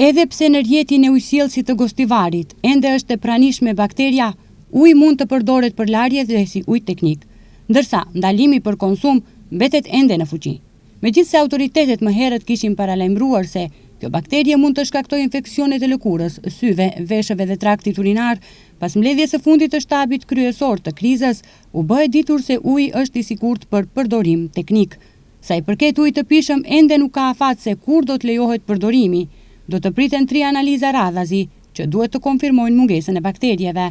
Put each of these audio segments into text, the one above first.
Edhe pse në rjetin e ujësjellësit të Gostivarit ende është e pranishme bakteria, uji mund të përdoret për larje dhe si ujë teknik, ndërsa ndalimi për konsum mbetet ende në fuqi. Megjithse autoritetet më herët kishin paralajmëruar se kjo bakterie mund të shkaktojë infeksionet e lëkurës, syve, veshëve dhe traktit urinar, pas mbledhjes së fundit të shtabit kryesor të krizës, u bë e ditur se uji është i sigurt për përdorim teknik. Sa i përket ujit të pishëm, ende nuk ka afat se kur do të lejohet përdorimi. Do të priten 3 analiza radhazi që duhet të konfirmojnë mungesën e bakterieve.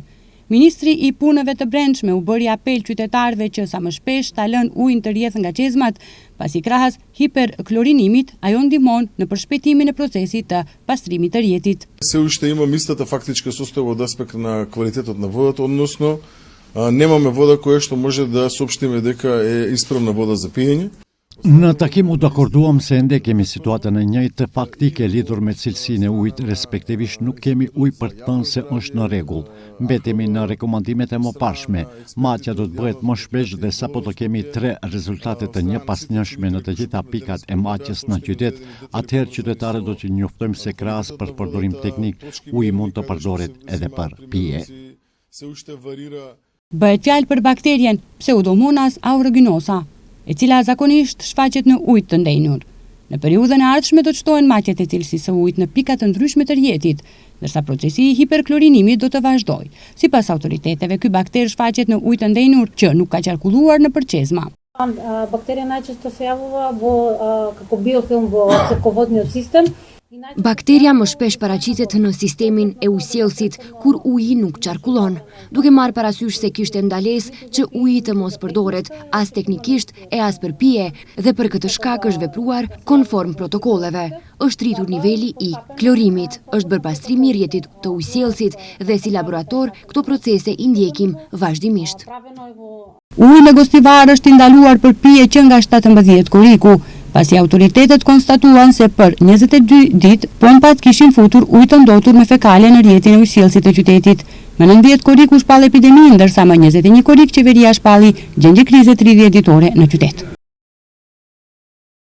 Ministri i Punëve të Brendshme u bëri apel qytetarëve që sa më shpesh ta lënë ujin të rrjedh nga çezmat, pasi krahas hiperklorinimit ajo ndihmon në përshpejtimin e procesit të pastrimit të rjetit. Все още имам истата фактичка состојба од аспект на квалитетот на водата, односно немаме вода која што може да соопштиме дека е исправна вода за пиење. Në takim u dakorduam se ende kemi situatën e njëjtë faktike lidhur me cilësinë e ujit, respektivisht nuk kemi ujë për të thënë se është në rregull. Mbetemi në rekomandimet e mëparshme. Matja do të bëhet më shpesh dhe sapo të kemi 3 rezultate të njëpasnjëshme në të gjitha pikat e matjes në qytet, atëherë qytetarët do të njoftojmë se krahas për përdorim teknik, uji mund të përdoret edhe për pije. Bëhet fjalë për bakterien Pseudomonas aeruginosa, e cila zakonisht shfaqet në ujë të ndenjur. Në periudhën e ardhshme do të shtohen matjet e cilësisë së ujit në pika të ndryshme të rjetit, ndërsa procesi i hiperklorinimit do të vazhdojë. Sipas autoriteteve, ky bakter shfaqet në ujë të ndenjur që nuk ka qarkulluar në përçezma. Бактерия најчесто се јавува како биофилм во цевководниот систем. Bakteria më shpesh paraqitet në sistemin e ujësjellësit kur uji nuk qarkullon, duke marrë parasysh se kishte ndalesë që uji të mos përdoret as teknikisht e as për pije dhe për këtë shkak është vepruar konform protokolleve. Është rritur niveli i klorimit, është bërë pastrimi i rjetit të ujësjellësit dhe si laborator këto procese i ndjekim vazhdimisht. Uji në Gostivar është ndaluar për pije që nga 17 korriku, pasi autoritetet konstatuan se për 22 ditë pompat kishin futur ujë të ndotur me fekale në rjetin e ujësjellësit të qytetit. Më 19 korrik u shpall epidemi, ndërsa më 21 korrik qeveria shpalli gjendje krize 30 ditore në qytet.